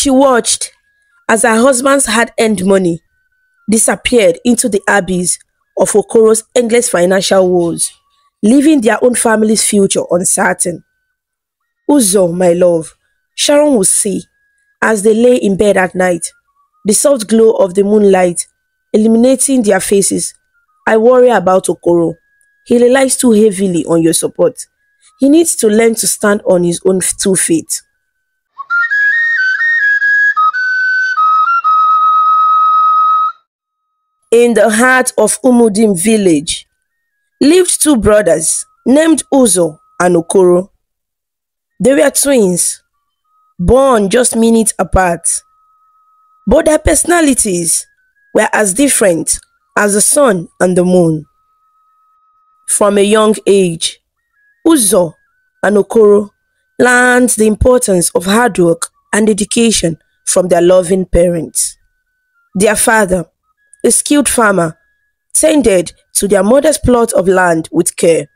She watched as her husband's hard-earned money disappeared into the abyss of Okoro's endless financial woes, leaving their own family's future uncertain. "Uzo, my love," Sharon would say as they lay in bed at night, the soft glow of the moonlight illuminating their faces. "I worry about Okoro. He relies too heavily on your support. He needs to learn to stand on his own 2 feet." In the heart of Umudim village lived two brothers named Uzo and Okoro. They were twins, born just minutes apart, but their personalities were as different as the sun and the moon. From a young age, Uzo and Okoro learned the importance of hard work and dedication from their loving parents. Their father, a skilled farmer, tended to their mother's plot of land with care,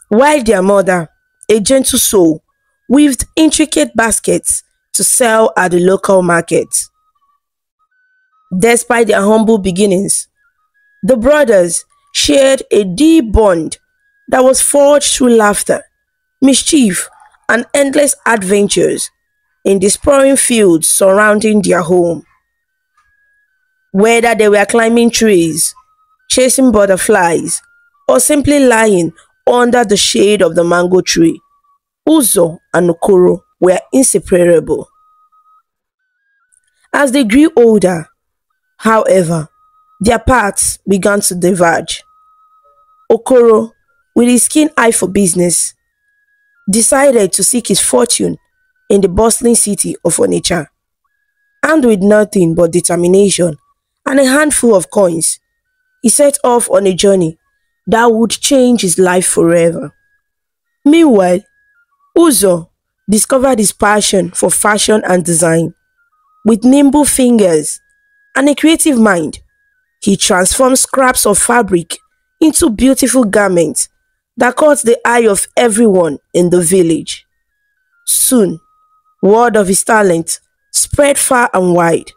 while their mother, a gentle soul, weaved intricate baskets to sell at the local market. Despite their humble beginnings, the brothers shared a deep bond that was forged through laughter, mischief, and endless adventures in the sprawling fields surrounding their home. Whether they were climbing trees, chasing butterflies, or simply lying under the shade of the mango tree, Uzo and Okoro were inseparable. As they grew older, however, their paths began to diverge. Okoro, with his keen eye for business, decided to seek his fortune in the bustling city of Onitsha. Armed with nothing but determination and a handful of coins, he set off on a journey that would change his life forever. Meanwhile, Uzo discovered his passion for fashion and design. With nimble fingers and a creative mind, he transformed scraps of fabric into beautiful garments that caught the eye of everyone in the village. Soon, word of his talent spread far and wide,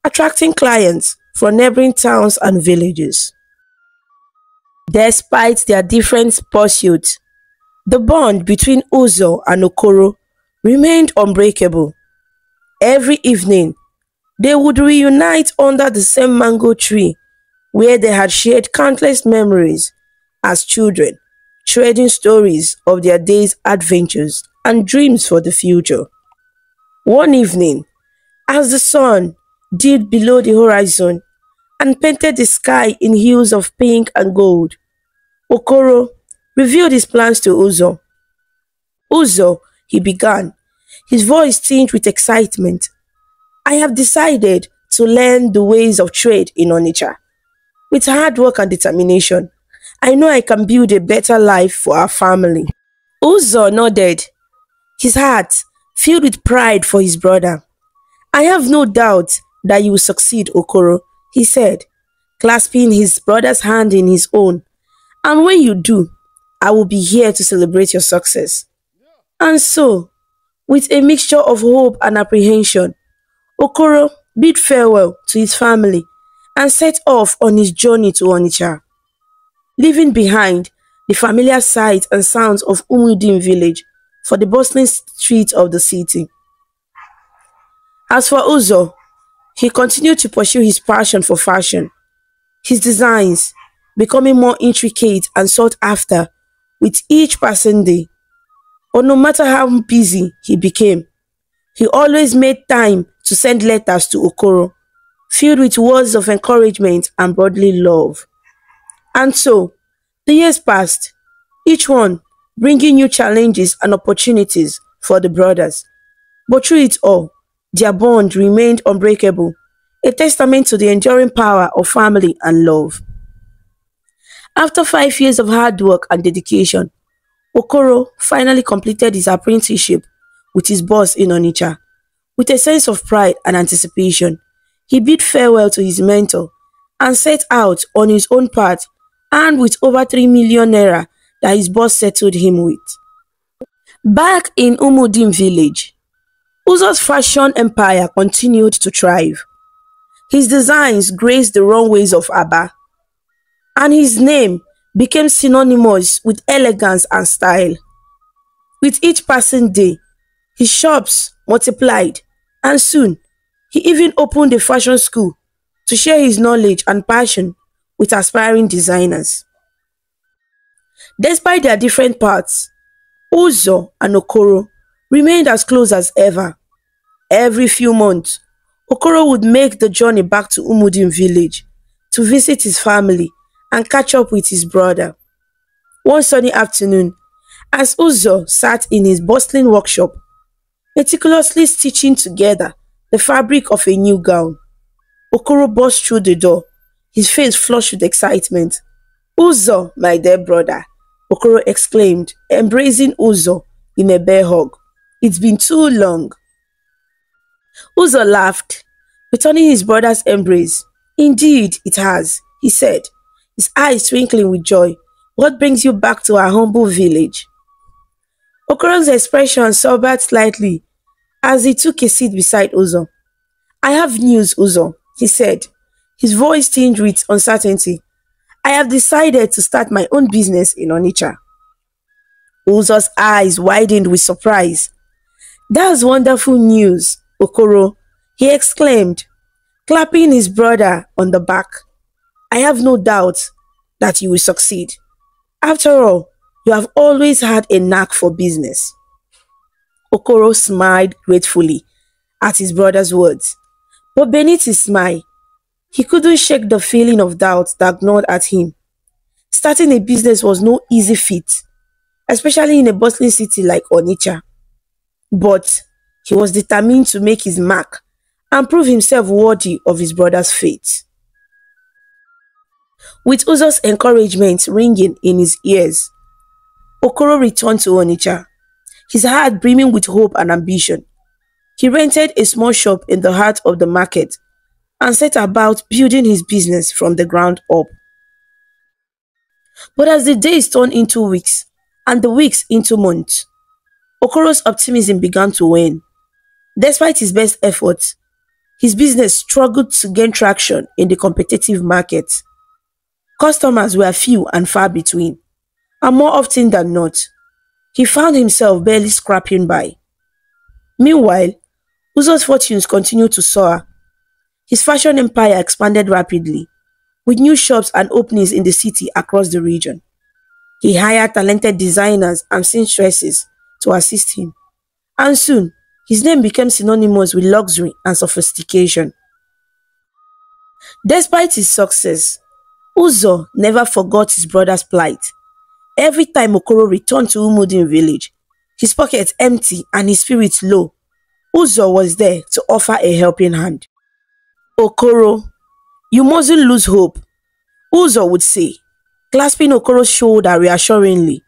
attracting clients from neighboring towns and villages. Despite their different pursuits, the bond between Uzo and Okoro remained unbreakable. Every evening, they would reunite under the same mango tree where they had shared countless memories as children, trading stories of their day's adventures and dreams for the future. One evening, as the sun dipped below the horizon and painted the sky in hues of pink and gold, Okoro revealed his plans to Uzo. "Uzo," he began, his voice tinged with excitement, "I have decided to learn the ways of trade in Onitsha. With hard work and determination, I know I can build a better life for our family." Uzo nodded, his heart filled with pride for his brother. "I have no doubt that you will succeed, Okoro," he said, clasping his brother's hand in his own. "And when you do, I will be here to celebrate your success." And so, with a mixture of hope and apprehension, Okoro bid farewell to his family and set off on his journey to Onitsha, leaving behind the familiar sights and sounds of Umudim village for the bustling streets of the city. As for Uzo, he continued to pursue his passion for fashion, his designs becoming more intricate and sought after with each passing day. But no matter how busy he became, he always made time to send letters to Okoro, filled with words of encouragement and brotherly love. And so, the years passed, each one bringing new challenges and opportunities for the brothers. But through it all, their bond remained unbreakable, a testament to the enduring power of family and love. After 5 years of hard work and dedication, Okoro finally completed his apprenticeship with his boss in Onitsha. With a sense of pride and anticipation, he bid farewell to his mentor and set out on his own path, armed with over 3 million naira that his boss settled him with. Back in Umudim village, Uzo's fashion empire continued to thrive. His designs graced the runways of Aba, and his name became synonymous with elegance and style. With each passing day, his shops multiplied, and soon he even opened a fashion school to share his knowledge and passion with aspiring designers. Despite their different paths, Uzo and Okoro remained as close as ever. Every few months, Okoro would make the journey back to Umudin village to visit his family and catch up with his brother. One sunny afternoon, as Uzo sat in his bustling workshop, meticulously stitching together the fabric of a new gown, Okoro burst through the door, his face flushed with excitement. "Uzo, my dear brother," Okoro exclaimed, embracing Uzo in a bear hug. "It's been too long." Uzo laughed, returning his brother's embrace. "Indeed, it has," he said, his eyes twinkling with joy. "What brings you back to our humble village?" Okoro's expression sobered slightly as he took a seat beside Uzo. "I have news, Uzo," he said, his voice tinged with uncertainty. "I have decided to start my own business in Onitsha." Uzo's eyes widened with surprise. "That's wonderful news, Okoro," he exclaimed, clapping his brother on the back. "I have no doubt that you will succeed. After all, you have always had a knack for business." Okoro smiled gratefully at his brother's words, but beneath his smile, he couldn't shake the feeling of doubt that gnawed at him. Starting a business was no easy feat, especially in a bustling city like Onitsha. But he was determined to make his mark and prove himself worthy of his brother's fate. With Uzo's encouragement ringing in his ears, Okoro returned to Onitsha, his heart brimming with hope and ambition. He rented a small shop in the heart of the market and set about building his business from the ground up. But as the days turned into weeks and the weeks into months, Okoro's optimism began to wane. Despite his best efforts, his business struggled to gain traction in the competitive market. Customers were few and far between, and more often than not, he found himself barely scraping by. Meanwhile, Uzo's fortunes continued to soar. His fashion empire expanded rapidly, with new shops and openings in the city across the region. He hired talented designers and seamstresses to assist him, and soon his name became synonymous with luxury and sophistication. Despite his success, Uzo never forgot his brother's plight. Every time Okoro returned to Umudin village, his pockets empty and his spirits low, Uzo was there to offer a helping hand. "Okoro, you mustn't lose hope," Uzo would say, clasping Okoro's shoulder reassuringly.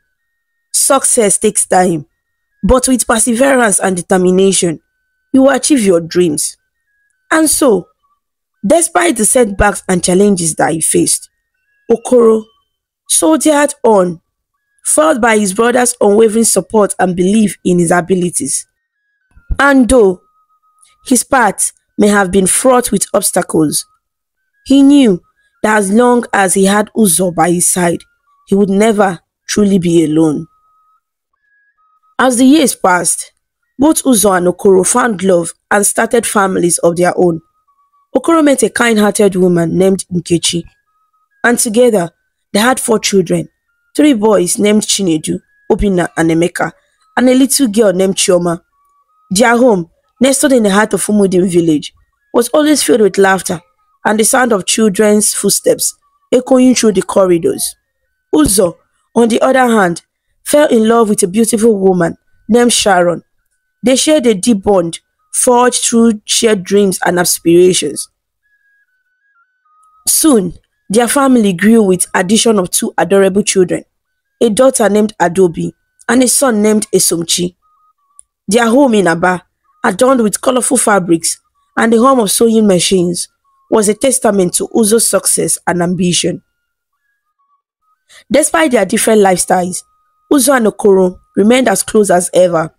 "Success takes time, but with perseverance and determination, you will achieve your dreams." And so, despite the setbacks and challenges that he faced, Okoro soldiered on, fueled by his brother's unwavering support and belief in his abilities. And though his path may have been fraught with obstacles, he knew that as long as he had Uzo by his side, he would never truly be alone. As the years passed, both Uzo and Okoro found love and started families of their own. Okoro met a kind-hearted woman named Nkechi, and together they had 4 children, 3 boys named Chinedu, Obinna and Emeka, and a little girl named Chioma. Their home, nestled in the heart of Umudin village, was always filled with laughter and the sound of children's footsteps echoing through the corridors. Uzo, on the other hand, fell in love with a beautiful woman named Sharon. They shared a deep bond, forged through shared dreams and aspirations. Soon, their family grew with the addition of 2 adorable children, a daughter named Adobe and a son named Esomchi. Their home in Aba, adorned with colorful fabrics and the hum of sewing machines, was a testament to Uzo's success and ambition. Despite their different lifestyles, Uzo and Okoro remained as close as ever.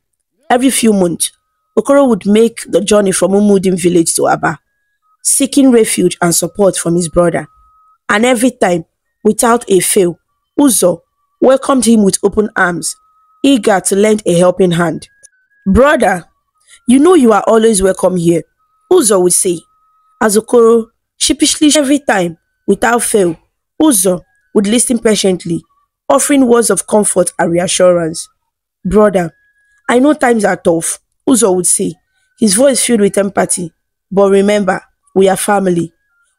Every few months, Okoro would make the journey from Umudim village to Aba, seeking refuge and support from his brother. And every time, without a fail, Uzo welcomed him with open arms, eager to lend a helping hand. Brother, you know you are always welcome here, Uzo would say, as Okoro sheepishly every time, without fail, Uzo would listen patiently, offering words of comfort and reassurance. Brother, I know times are tough, Uzo would say, his voice filled with empathy. But remember, we are family.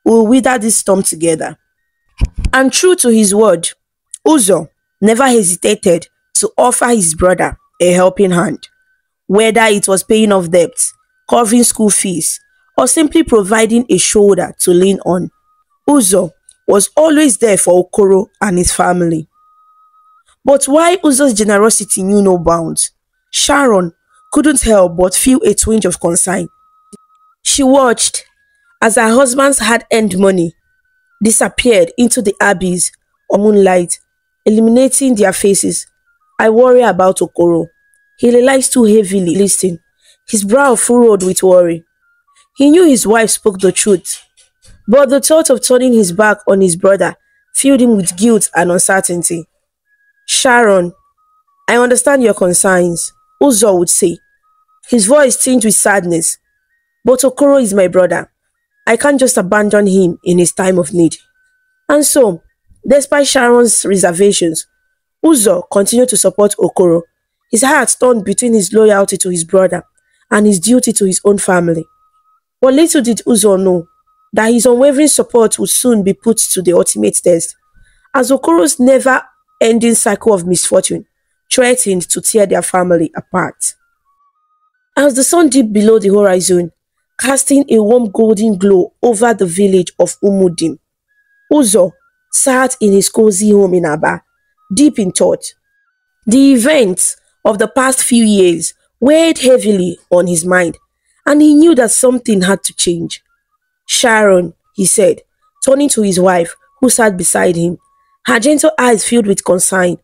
We will weather this storm together. And true to his word, Uzo never hesitated to offer his brother a helping hand, whether it was paying off debts, covering school fees, or simply providing a shoulder to lean on. Uzo was always there for Okoro and his family. But while Uzo's generosity knew no bounds, Sharon couldn't help but feel a twinge of concern. She watched as her husband's hard-earned money disappeared into the abyss of moonlight, illuminating their faces. I worry about Okoro. He relies too heavily listening, his brow furrowed with worry. He knew his wife spoke the truth, but the thought of turning his back on his brother filled him with guilt and uncertainty. Sharon, I understand your concerns, Uzo would say, his voice tinged with sadness. But Okoro is my brother. I can't just abandon him in his time of need. And so, despite Sharon's reservations, Uzo continued to support Okoro, his heart torn between his loyalty to his brother and his duty to his own family. But little did Uzo know that his unwavering support would soon be put to the ultimate test, as Okoro's never-ending cycle of misfortune threatened to tear their family apart. As the sun dipped below the horizon, casting a warm golden glow over the village of Umudim, Uzo sat in his cozy home in Aba, deep in thought. The events of the past few years weighed heavily on his mind, and he knew that something had to change. Sharon, he said, turning to his wife, who sat beside him, her gentle eyes filled with concern.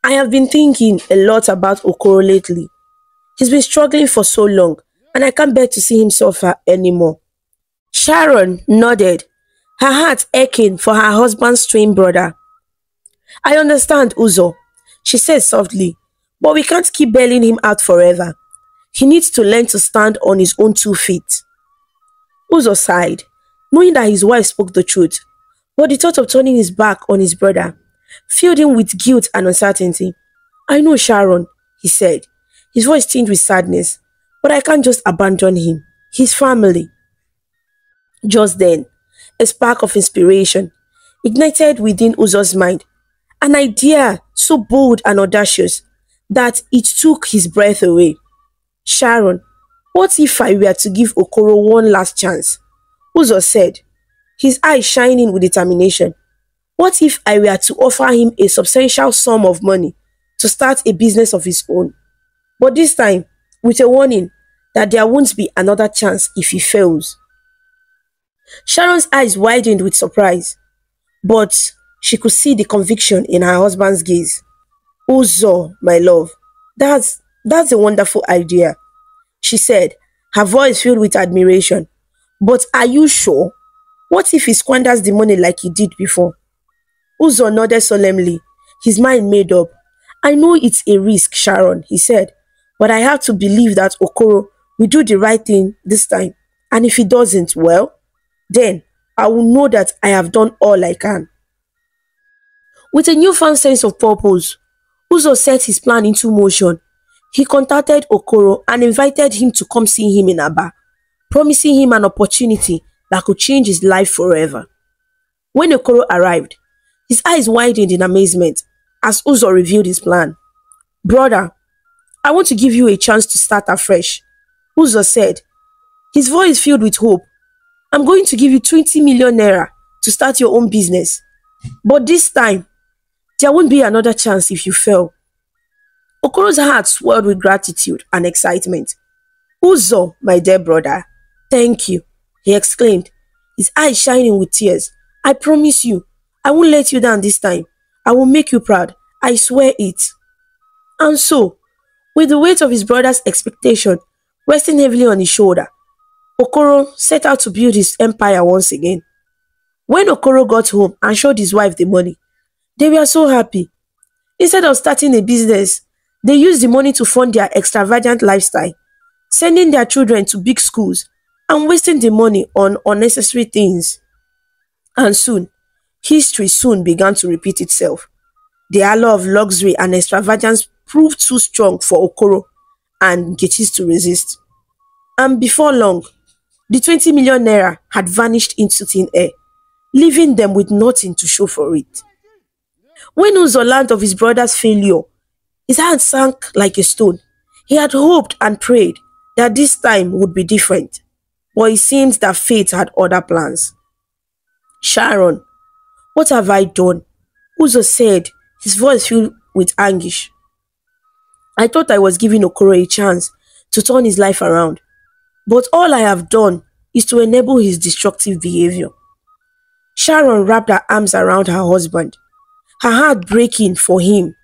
I have been thinking a lot about Okoro lately. He's been struggling for so long, and I can't bear to see him suffer anymore. Sharon nodded, her heart aching for her husband's twin brother. I understand, Uzo, she said softly, but we can't keep bailing him out forever. He needs to learn to stand on his own 2 feet. Uzo sighed, knowing that his wife spoke the truth, but the thought of turning his back on his brother filled him with guilt and uncertainty. I know, Sharon, he said, his voice tinged with sadness, but I can't just abandon him. His family. Just then, a spark of inspiration ignited within Uzo's mind, an idea so bold and audacious that it took his breath away. Sharon, what if I were to give Okoro one last chance? Uzo said, his eyes shining with determination. What if I were to offer him a substantial sum of money to start a business of his own? But this time, with a warning that there won't be another chance if he fails. Sharon's eyes widened with surprise, but she could see the conviction in her husband's gaze. Uzo, my love, that's a wonderful idea, she said, her voice filled with admiration. But are you sure? What if he squanders the money like he did before? Uzo nodded solemnly, his mind made up. I know it's a risk, Sharon, he said, but I have to believe that Okoro will do the right thing this time. And if he doesn't, well, then I will know that I have done all I can. With a newfound sense of purpose, Uzo set his plan into motion. He contacted Okoro and invited him to come see him in Aba, promising him an opportunity that could change his life forever. When Okoro arrived, his eyes widened in amazement as Uzo revealed his plan. Brother, I want to give you a chance to start afresh, Uzo said, his voice filled with hope. I'm going to give you 20 million naira to start your own business. But this time, there won't be another chance if you fail. Okoro's heart swelled with gratitude and excitement. Uzo, my dear brother, thank you, he exclaimed, his eyes shining with tears. I promise you, I won't let you down this time. I will make you proud. I swear it. And so, with the weight of his brother's expectation Resting heavily on his shoulder, Okoro set out to build his empire once again. When Okoro got home and showed his wife the money, they were so happy. Instead of starting a business, they used the money to fund their extravagant lifestyle, sending their children to big schools and wasting the money on unnecessary things. And soon, history soon began to repeat itself. The allure of luxury and extravagance proved too strong for Okoro and Nkechi to resist. And before long, the 20 million naira had vanished into thin air, leaving them with nothing to show for it. When Uzo learned of his brother's failure, his heart sank like a stone. He had hoped and prayed that this time would be different, but it seemed that fate had other plans. "Sharon, what have I done?" Uzo said, his voice filled with anguish. "I thought I was giving Okoro a chance to turn his life around, but all I have done is to enable his destructive behavior." Sharon wrapped her arms around her husband, her heart breaking for him.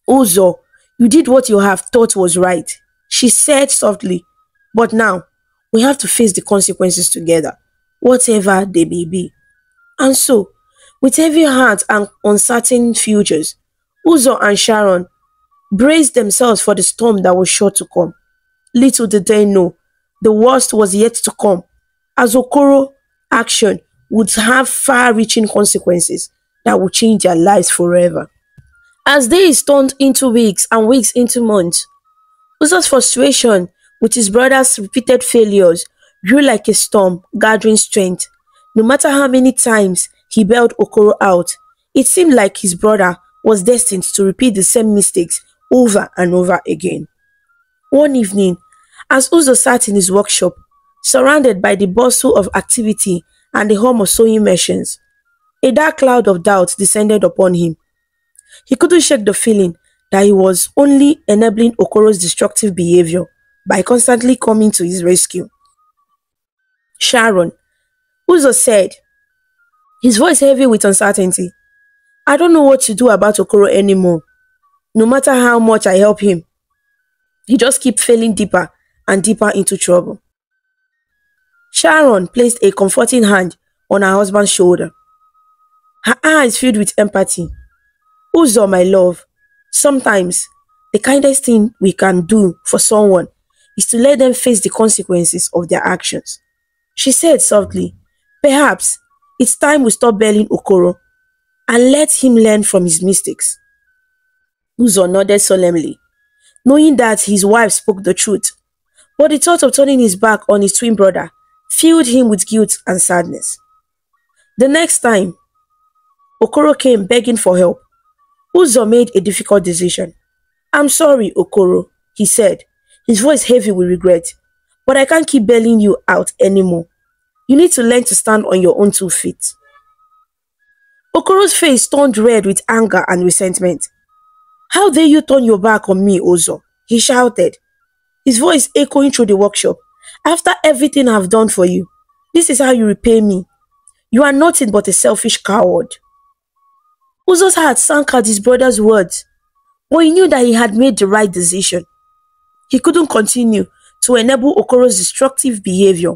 "Uzo, you did what you have thought was right," she said softly, "but now we have to face the consequences together, whatever they may be." And so, with heavy hearts and uncertain futures, Uzo and Sharon braced themselves for the storm that was sure to come. Little did they know, the worst was yet to come, as Okoro's action would have far-reaching consequences that would change their lives forever. As days turned into weeks and weeks into months, Uzo's frustration with his brother's repeated failures grew like a storm gathering strength. No matter how many times he bailed Okoro out, it seemed like his brother was destined to repeat the same mistakes over and over again. One evening, as Uzo sat in his workshop, surrounded by the bustle of activity and the hum of sewing machines, a dark cloud of doubt descended upon him. He couldn't shake the feeling that he was only enabling Okoro's destructive behavior by constantly coming to his rescue. "Sharon," Uzo said, his voice heavy with uncertainty, "I don't know what to do about Okoro anymore. No matter how much I help him, he just keeps falling deeper and deeper into trouble." Sharon placed a comforting hand on her husband's shoulder. Her eyes filled with empathy. "Uzo, my love, sometimes the kindest thing we can do for someone is to let them face the consequences of their actions," she said softly. "Perhaps it's time we stop bailing Okoro and let him learn from his mistakes." Uzo nodded solemnly, knowing that his wife spoke the truth, but the thought of turning his back on his twin brother filled him with guilt and sadness. The next time Okoro came begging for help, Uzo made a difficult decision. "I'm sorry, Okoro," he said, his voice heavy with regret, "but I can't keep bailing you out anymore. You need to learn to stand on your own 2 feet." Okoro's face turned red with anger and resentment. "How dare you turn your back on me, Uzo?" he shouted, his voice echoing through the workshop. "After everything I've done for you, this is how you repay me. You are nothing but a selfish coward." Uzo's heart sank at his brother's words, but he knew that he had made the right decision. He couldn't continue to enable Okoro's destructive behavior,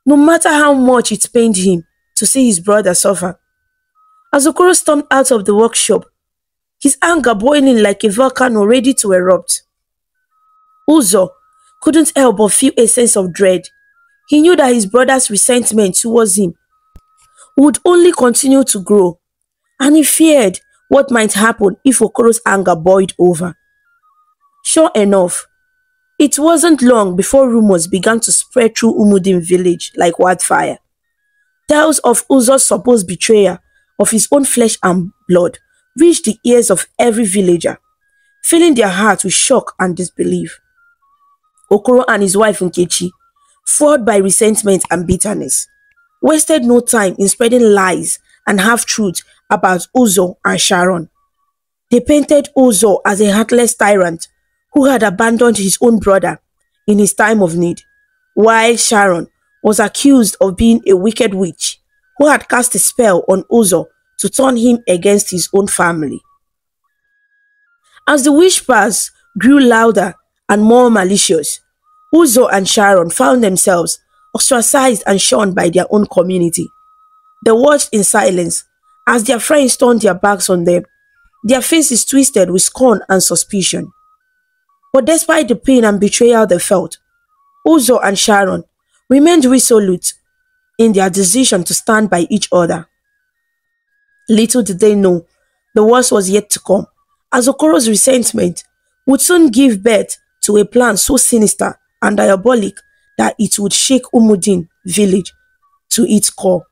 no matter how much it pained him to see his brother suffer. As Okoro stormed out of the workshop, his anger boiling like a volcano ready to erupt, Uzo couldn't help but feel a sense of dread. He knew that his brother's resentment towards him would only continue to grow, and he feared what might happen if Okoro's anger boiled over. Sure enough, it wasn't long before rumors began to spread through Umudim village like wildfire. Tales of Uzo's supposed betrayal of his own flesh and blood reached the ears of every villager, filling their hearts with shock and disbelief. Okoro and his wife Nkechi, fueled by resentment and bitterness, wasted no time in spreading lies and half-truths about Uzo and Sharon. They painted Uzo as a heartless tyrant who had abandoned his own brother in his time of need, while Sharon was accused of being a wicked witch who had cast a spell on Uzo to turn him against his own family. As the whispers grew louder and more malicious, Uzo and Sharon found themselves ostracized and shunned by their own community. They watched in silence as their friends turned their backs on them, their faces twisted with scorn and suspicion. But despite the pain and betrayal they felt, Uzo and Sharon remained resolute in their decision to stand by each other. Little did they know the worst was yet to come, as Okoro's resentment would soon give birth to a plan so sinister and diabolic that it would shake Umudin village to its core.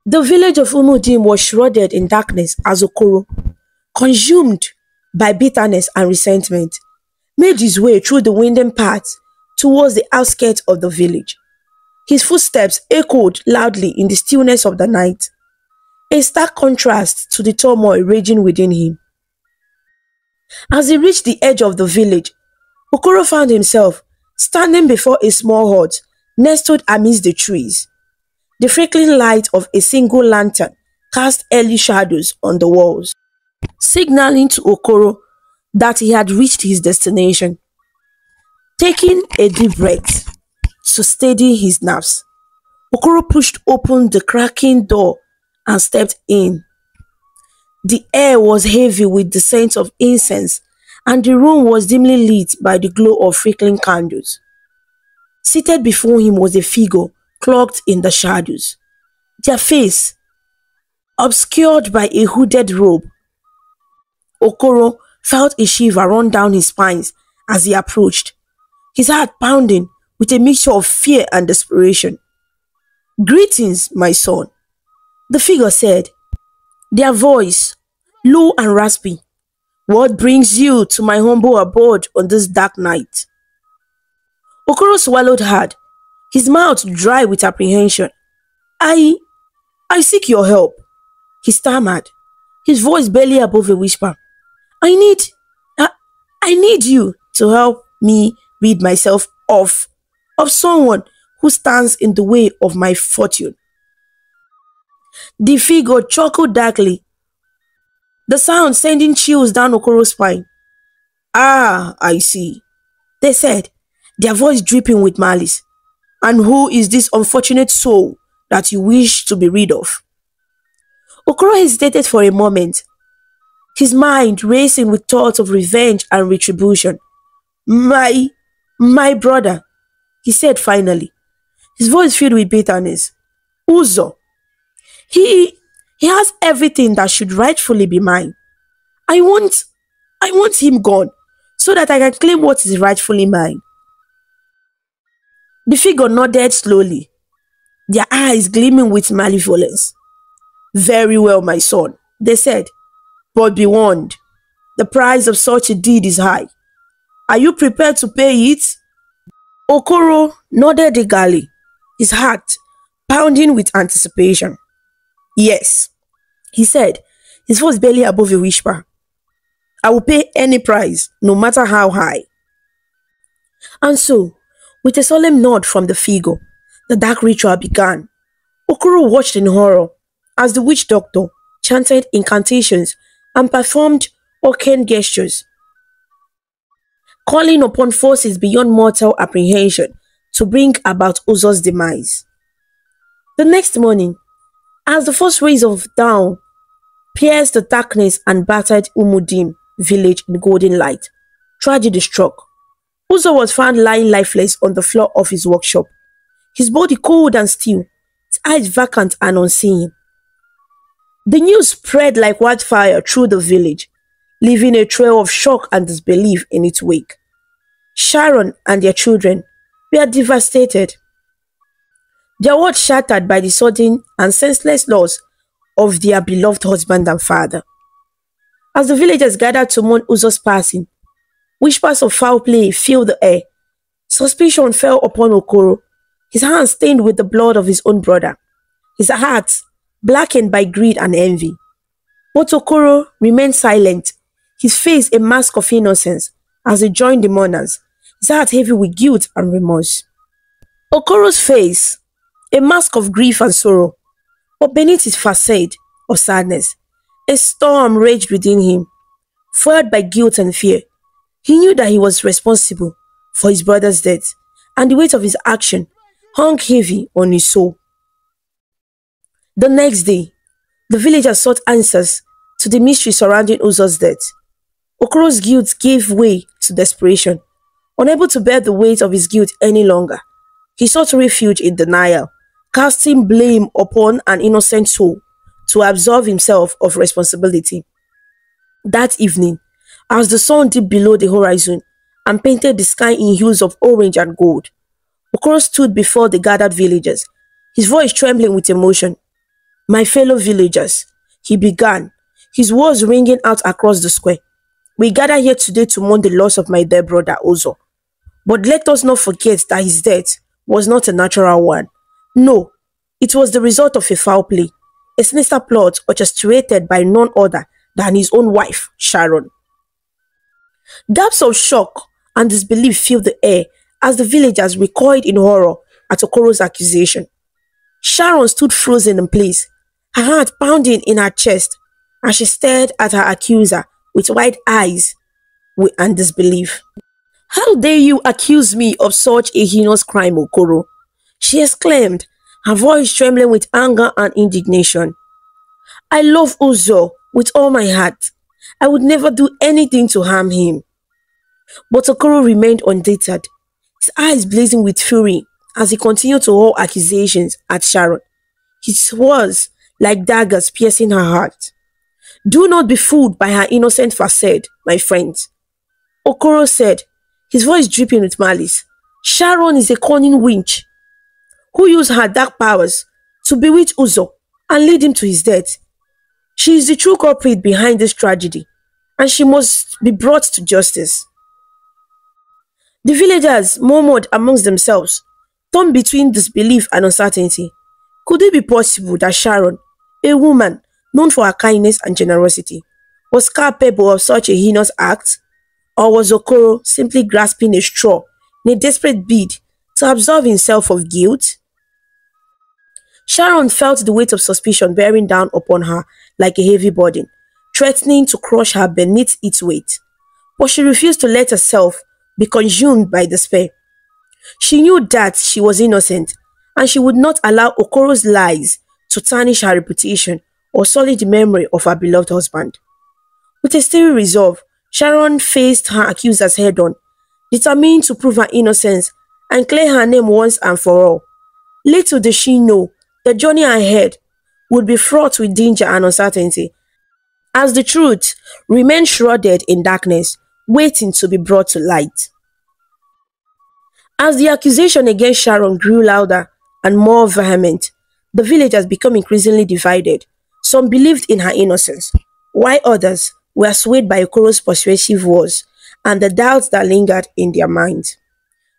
The village of Umudin was shrouded in darkness as Okoro, consumed by bitterness and resentment, made his way through the winding paths towards the outskirts of the village. His footsteps echoed loudly in the stillness of the night, a stark contrast to the turmoil raging within him. As he reached the edge of the village, Okoro found himself standing before a small hut nestled amidst the trees. The flickering light of a single lantern cast early shadows on the walls, signaling to Okoro that he had reached his destination. Taking a deep breath to steady his nerves, Okoro pushed open the cracking door and stepped in. The air was heavy with the scent of incense, and the room was dimly lit by the glow of flickering candles. Seated before him was a figure cloaked in the shadows, their face obscured by a hooded robe. Okoro felt a shiver run down his spine as he approached, his heart pounding with a mixture of fear and desperation. "Greetings, my son," the figure said, their voice low and raspy. "What brings you to my humble abode on this dark night?" Okoro swallowed hard, his mouth dry with apprehension. I seek your help," he stammered, his voice barely above a whisper. I need you to help me rid myself of someone who stands in the way of my fortune." The figure chuckled darkly, the sound sending chills down Okoro's spine. "Ah, I see," they said, their voice dripping with malice. "And who is this unfortunate soul that you wish to be rid of?" Okoro hesitated for a moment, his mind racing with thoughts of revenge and retribution. My brother," he said finally, his voice filled with bitterness. "Uzo. He has everything that should rightfully be mine. I want him gone so that I can claim what is rightfully mine." The figure nodded slowly, their eyes gleaming with malevolence. "Very well, my son," they said, "but be warned, the price of such a deed is high. Are you prepared to pay it?" Okoro nodded eagerly, his heart pounding with anticipation. "Yes," he said, his voice barely above a whisper. "I will pay any price, no matter how high." And so, with a solemn nod from the figure, the dark ritual began. Okoro watched in horror as the witch doctor chanted incantations and performed arcane gestures, calling upon forces beyond mortal apprehension to bring about Uzo's demise. The next morning, as the first rays of dawn pierced the darkness and battered Umudim village in golden light, tragedy struck. Uzo was found lying lifeless on the floor of his workshop, his body cold and still, his eyes vacant and unseeing. The news spread like wildfire through the village, leaving a trail of shock and disbelief in its wake. Sharon and their children were devastated, their world shattered by the sudden and senseless loss of their beloved husband and father. As the villagers gathered to mourn Uzo's passing, whispers of foul play filled the air. Suspicion fell upon Okoro, his hands stained with the blood of his own brother, his heart blackened by greed and envy. But Okoro remained silent, his face a mask of innocence as he joined the mourners, his heart heavy with guilt and remorse. Okoro's face, a mask of grief and sorrow, but beneath his facade of sadness, a storm raged within him. Fueled by guilt and fear, he knew that he was responsible for his brother's death and the weight of his action hung heavy on his soul. The next day, the villagers sought answers to the mystery surrounding Uzo's death. Okoro's guilt gave way to desperation. Unable to bear the weight of his guilt any longer, he sought refuge in denial, casting blame upon an innocent soul to absolve himself of responsibility. That evening, as the sun dipped below the horizon and painted the sky in hues of orange and gold, Okoro stood before the gathered villagers, his voice trembling with emotion. "My fellow villagers," he began, his words ringing out across the square. "We gather here today to mourn the loss of my dear brother Uzo. But let us not forget that his death was not a natural one. No, it was the result of a foul play, a sinister plot orchestrated by none other than his own wife, Sharon." Gasps of shock and disbelief filled the air as the villagers recoiled in horror at Okoro's accusation. Sharon stood frozen in place, her heart pounding in her chest, as she stared at her accuser with wide eyes and disbelief. "How dare you accuse me of such a heinous crime, Okoro?" she exclaimed, her voice trembling with anger and indignation. "I love Uzo with all my heart. I would never do anything to harm him." But Okoro remained undeterred, his eyes blazing with fury as he continued to hurl accusations at Sharon, his words like daggers piercing her heart. "Do not be fooled by her innocent facade, my friends," Okoro said, his voice dripping with malice. "Sharon is a cunning witch who used her dark powers to bewitch Uzo and lead him to his death. She is the true culprit behind this tragedy, and she must be brought to justice." The villagers murmured amongst themselves, torn between disbelief and uncertainty. Could it be possible that Sharon, a woman known for her kindness and generosity, was capable of such a heinous act? Or was Okoro simply grasping a straw in a desperate bid to absolve himself of guilt? Sharon felt the weight of suspicion bearing down upon her like a heavy burden, threatening to crush her beneath its weight. But she refused to let herself be consumed by despair. She knew that she was innocent, and she would not allow Okoro's lies to tarnish her reputation or sully the memory of her beloved husband. With a steady resolve, Sharon faced her accusers head-on, determined to prove her innocence and clear her name once and for all. Little did she know the journey ahead would be fraught with danger and uncertainty, as the truth remained shrouded in darkness, waiting to be brought to light. As the accusation against Sharon grew louder and more vehement, the villagers became increasingly divided. Some believed in her innocence, while others were swayed by Okoro's persuasive words and the doubts that lingered in their minds.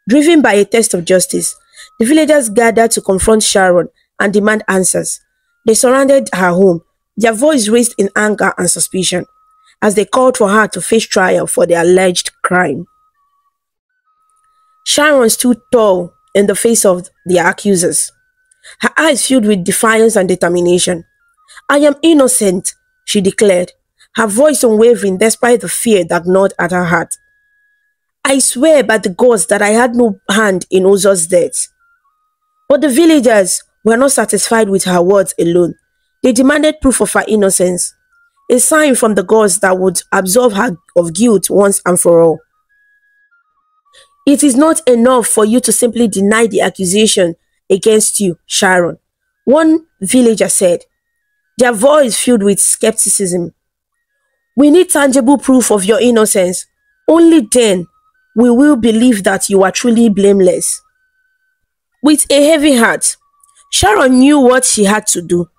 Driven by a thirst of justice, the villagers gathered to confront Sharon and demand answers. They surrounded her home, their voice raised in anger and suspicion, as they called for her to face trial for the alleged crime. Sharon stood tall in the face of the accusers, her eyes filled with defiance and determination. "I am innocent," she declared, her voice unwavering despite the fear that gnawed at her heart. "I swear by the gods that I had no hand in Uzo's death." But the villagers were not satisfied with her words alone. They demanded proof of her innocence, a sign from the gods that would absolve her of guilt once and for all. "It is not enough for you to simply deny the accusation against you, Sharon," one villager said, their voice filled with skepticism. "We need tangible proof of your innocence. Only then we will believe that you are truly blameless." With a heavy heart, Sharon knew what she had to do.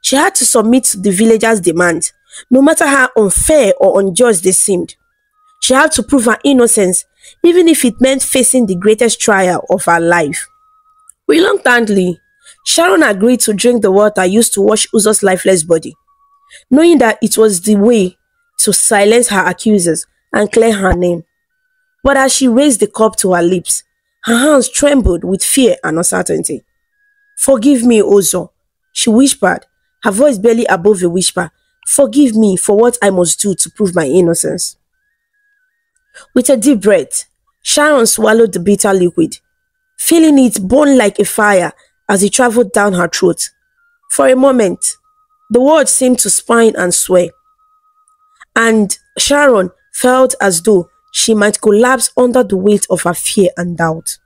She had to submit to the villagers' demands, no matter how unfair or unjust they seemed. She had to prove her innocence, even if it meant facing the greatest trial of her life. Reluctantly, Sharon agreed to drink the water used to wash Uzo's lifeless body, knowing that it was the way to silence her accusers and clear her name. But as she raised the cup to her lips, her hands trembled with fear and uncertainty. "Forgive me, Uzo," she whispered, her voice barely above a whisper. "Forgive me for what I must do to prove my innocence." With a deep breath, Sharon swallowed the bitter liquid. feeling it burn like a fire as it traveled down her throat. For a moment, the words seemed to spine and sway, and Sharon felt as though she might collapse under the weight of her fear and doubt.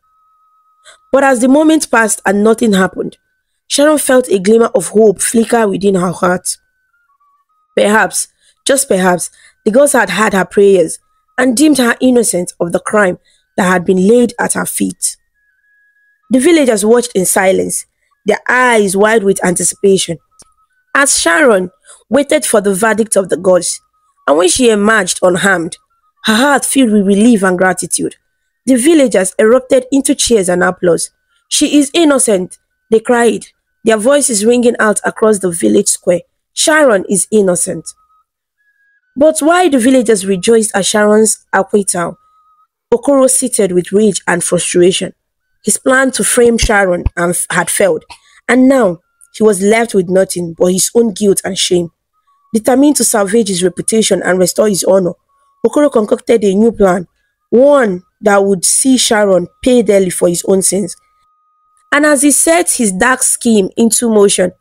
But as the moment passed and nothing happened, Sharon felt a glimmer of hope flicker within her heart. Perhaps, just perhaps, the gods had heard her prayers and deemed her innocent of the crime that had been laid at her feet. The villagers watched in silence, their eyes wide with anticipation, as Sharon waited for the verdict of the gods, and when she emerged unharmed, her heart filled with relief and gratitude, the villagers erupted into cheers and applause. "She is innocent," they cried, their voices ringing out across the village square. "Sharon is innocent." But while the villagers rejoiced at Sharon's acquittal, Okoro seethed with rage and frustration. His plan to frame Sharon had failed, and now he was left with nothing but his own guilt and shame. Determined to salvage his reputation and restore his honor, Okoro concocted a new plan, one that would see Sharon pay dearly for his own sins. And as he set his dark scheme into motion,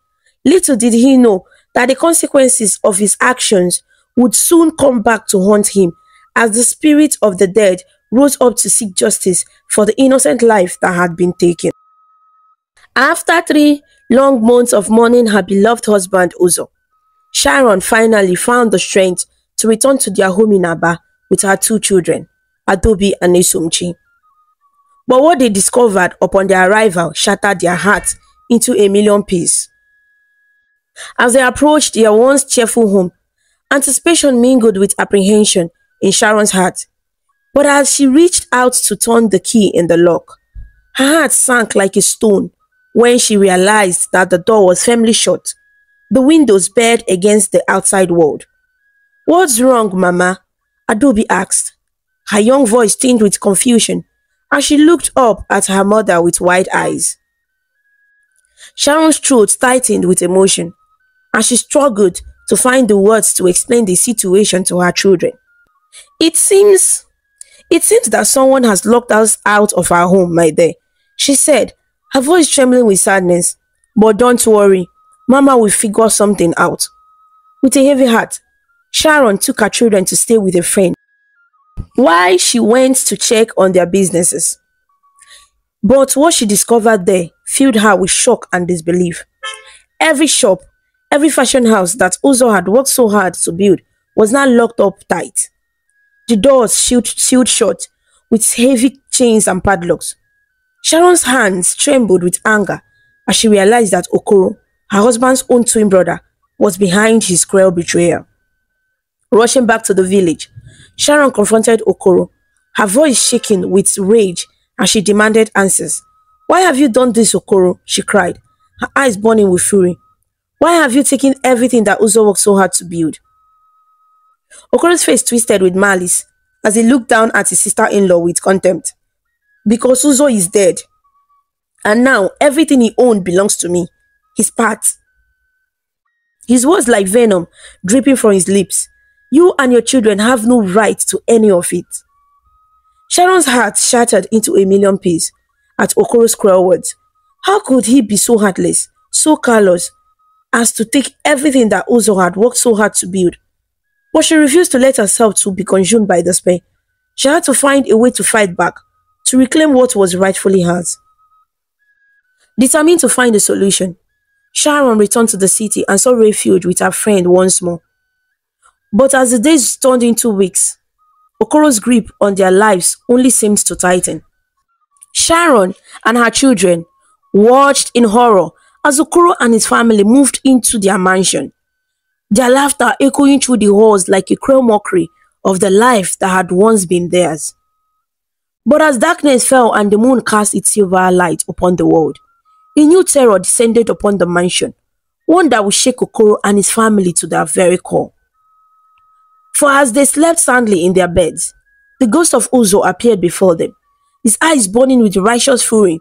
little did he know that the consequences of his actions would soon come back to haunt him, as the spirit of the dead rose up to seek justice for the innocent life that had been taken. After 3 long months of mourning her beloved husband Uzo, Sharon finally found the strength to return to their home in Aba with her 2 children, Adaobi and Esomchi. But what they discovered upon their arrival shattered their hearts into a million pieces. As they approached their once cheerful home, anticipation mingled with apprehension in Sharon's heart. But as she reached out to turn the key in the lock, her heart sank like a stone when she realized that the door was firmly shut, the windows bared against the outside world. "What's wrong, Mama?" Adaobi asked, her young voice tinged with confusion as she looked up at her mother with wide eyes. Sharon's throat tightened with emotion as she struggled to find the words to explain the situation to her children. It seems that someone has locked us out of our home, my dear," she said, her voice trembling with sadness. "But don't worry, Mama will figure something out." With a heavy heart, Sharon took her children to stay with a friend while she went to check on their businesses. But what she discovered there filled her with shock and disbelief. Every shop, every fashion house that Uzo had worked so hard to build was now locked up tight. The doors sealed shut with heavy chains and padlocks. Sharon's hands trembled with anger as she realized that Okoro, her husband's own twin brother, was behind his cruel betrayal. Rushing back to the village, Sharon confronted Okoro, her voice shaking with rage as she demanded answers. "Why have you done this, Okoro?" she cried, her eyes burning with fury. "Why have you taken everything that Uzo worked so hard to build?" Okoro's face twisted with malice as he looked down at his sister-in-law with contempt. "Because Uzo is dead, and now everything he owned belongs to me, his part." His words like venom dripping from his lips. "You and your children have no right to any of it." Sharon's heart shattered into a million pieces at Okoro's cruel words. How could he be so heartless, so callous, as to take everything that Uzo had worked so hard to build? But she refused to let herself to be consumed by despair. She had to find a way to fight back, to reclaim what was rightfully hers. Determined to find a solution, Sharon returned to the city and sought refuge with her friend once more. But as the days turned into weeks, Okoro's grip on their lives only seemed to tighten. Sharon and her children watched in horror as Okoro and his family moved into their mansion, their laughter echoing through the halls like a cruel mockery of the life that had once been theirs. But as darkness fell and the moon cast its silver light upon the world, a new terror descended upon the mansion, one that would shake Okoro and his family to their very core. For as they slept soundly in their beds, the ghost of Uzo appeared before them, his eyes burning with righteous fury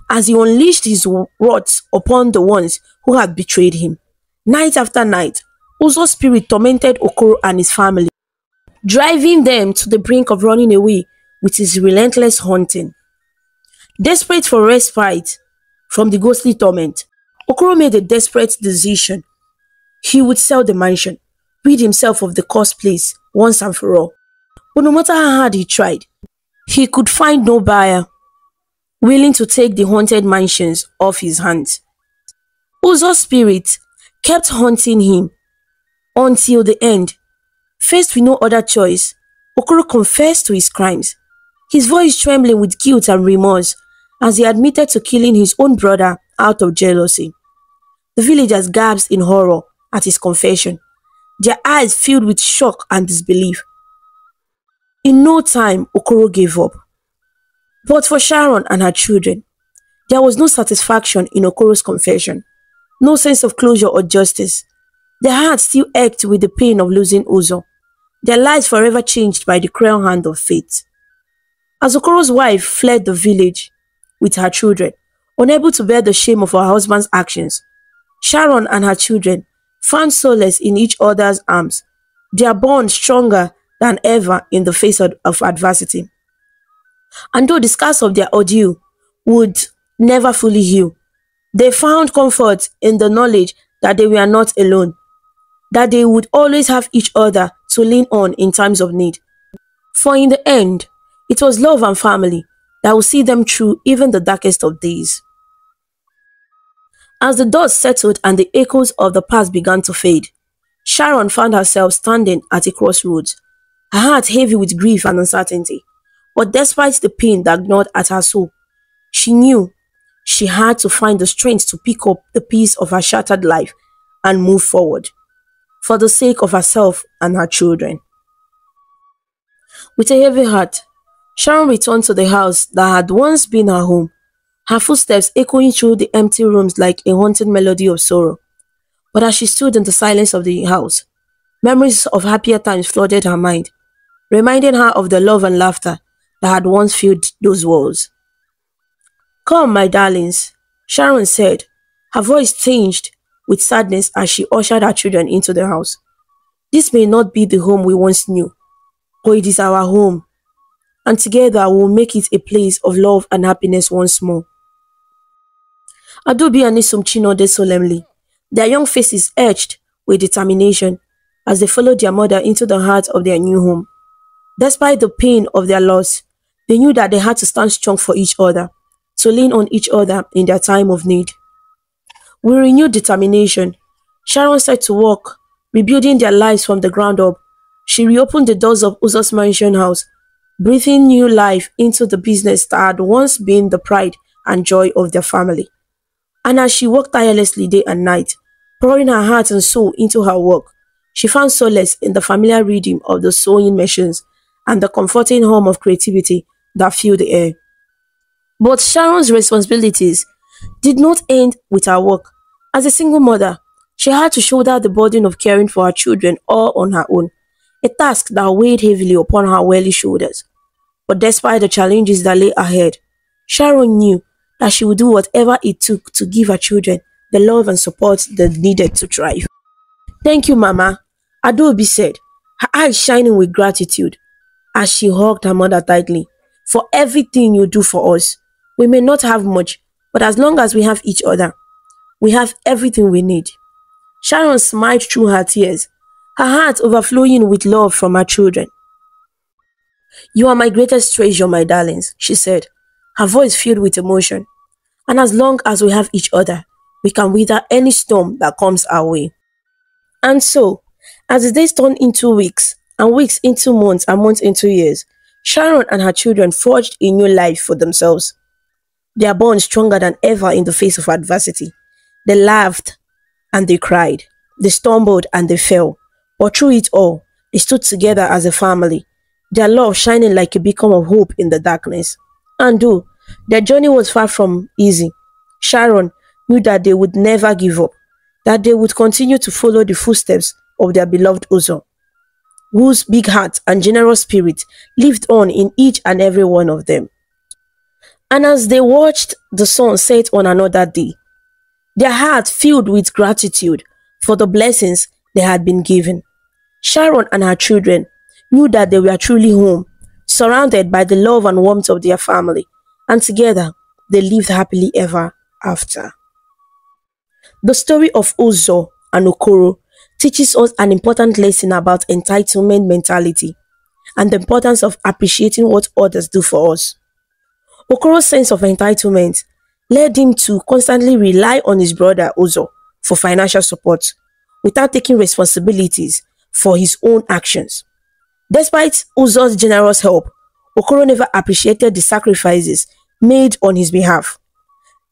as he unleashed his wrath upon the ones who had betrayed him. Night after night, Uzo's spirit tormented Okoro and his family, driving them to the brink of running away with his relentless haunting. Desperate for respite from the ghostly torment, Okoro made a desperate decision. He would sell the mansion, rid himself of the cursed place once and for all. But no matter how hard he tried, he could find no buyer willing to take the haunted mansions off his hands. Uzo's spirit kept haunting him until the end. Faced with no other choice, Okoro confessed to his crimes, his voice trembling with guilt and remorse as he admitted to killing his own brother out of jealousy. The villagers gasped in horror at his confession, their eyes filled with shock and disbelief. In no time, Okoro gave up. But for Sharon and her children, there was no satisfaction in Okoro's confession, no sense of closure or justice. Their hearts still ached with the pain of losing Uzo, their lives forever changed by the cruel hand of fate. As Okoro's wife fled the village with her children, unable to bear the shame of her husband's actions, Sharon and her children found solace in each other's arms, their bond stronger than ever in the face of adversity. And though the scars of their ordeal would never fully heal, they found comfort in the knowledge that they were not alone, that they would always have each other to lean on in times of need. For in the end, it was love and family that would see them through even the darkest of days. As the dust settled and the echoes of the past began to fade, Sharon found herself standing at a crossroads, her heart heavy with grief and uncertainty. But despite the pain that gnawed at her soul, she knew she had to find the strength to pick up the piece of her shattered life and move forward, for the sake of herself and her children. With a heavy heart, Sharon returned to the house that had once been her home, her footsteps echoing through the empty rooms like a haunted melody of sorrow. But as she stood in the silence of the house, memories of happier times flooded her mind, reminding her of the love and laughter that had once filled those walls. "Come, my darlings," Sharon said, her voice tinged with sadness as she ushered her children into the house. "This may not be the home we once knew, but it is our home, and together we will make it a place of love and happiness once more." Adaobi and Nyesom nodded solemnly, their young faces etched with determination as they followed their mother into the heart of their new home. Despite the pain of their loss, they knew that they had to stand strong for each other, to lean on each other in their time of need. With renewed determination, Sharon set to work, rebuilding their lives from the ground up. She reopened the doors of Uzo's mansion house, breathing new life into the business that had once been the pride and joy of their family. And as she worked tirelessly day and night, pouring her heart and soul into her work, she found solace in the familiar rhythm of the sewing machines and the comforting hum of creativity that filled the air. But Sharon's responsibilities did not end with her work. As a single mother, she had to shoulder the burden of caring for her children all on her own, a task that weighed heavily upon her weary shoulders. But despite the challenges that lay ahead, Sharon knew that she would do whatever it took to give her children the love and support they needed to thrive. "Thank you, Mama," Adaobi said, her eyes shining with gratitude as she hugged her mother tightly, "for everything you do for us. We may not have much, but as long as we have each other, we have everything we need." Sharon smiled through her tears, her heart overflowing with love from her children. "You are my greatest treasure, my darlings," she said, her voice filled with emotion. "And as long as we have each other, we can weather any storm that comes our way." And so, as the days turned into weeks, and weeks into months, and months into years, Sharon and her children forged a new life for themselves. Their bond stronger than ever in the face of adversity. They laughed and they cried. They stumbled and they fell. But through it all, they stood together as a family, their love shining like a beacon of hope in the darkness. And though their journey was far from easy, Sharon knew that they would never give up, that they would continue to follow the footsteps of their beloved Uzo, whose big heart and generous spirit lived on in each and every one of them. And as they watched the sun set on another day, their hearts filled with gratitude for the blessings they had been given, Sharon and her children knew that they were truly home, surrounded by the love and warmth of their family, and together they lived happily ever after. The story of Uzo and Okoro teaches us an important lesson about entitlement mentality and the importance of appreciating what others do for us. Okoro's sense of entitlement led him to constantly rely on his brother Uzo for financial support without taking responsibilities for his own actions. Despite Uzo's generous help, Okoro never appreciated the sacrifices made on his behalf.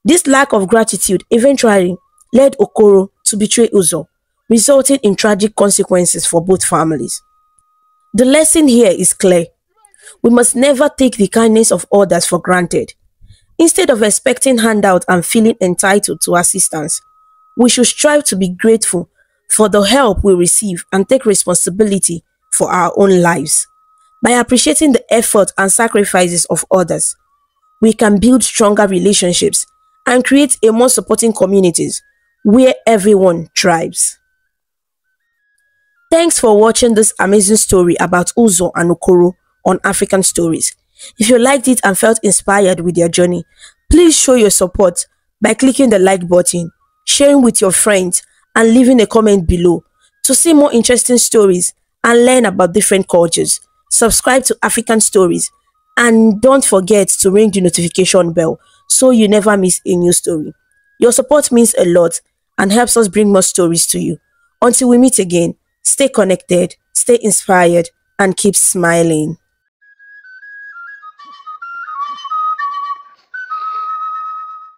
This lack of gratitude eventually led Okoro to betray Uzo, resulting in tragic consequences for both families. The lesson here is clear. We must never take the kindness of others for granted. Instead of expecting handout and feeling entitled to assistance, we should strive to be grateful for the help we receive and take responsibility for our own lives. By appreciating the effort and sacrifices of others, we can build stronger relationships and create a more supporting communities where everyone thrives. Thanks for watching this amazing story about Uzo and Okoro on African Stories. If you liked it and felt inspired with their journey, please show your support by clicking the like button, sharing with your friends, and leaving a comment below. To see more interesting stories and learn about different cultures, subscribe to African Stories and don't forget to ring the notification bell so you never miss a new story. Your support means a lot and helps us bring more stories to you. Until we meet again, stay connected, stay inspired, and keep smiling.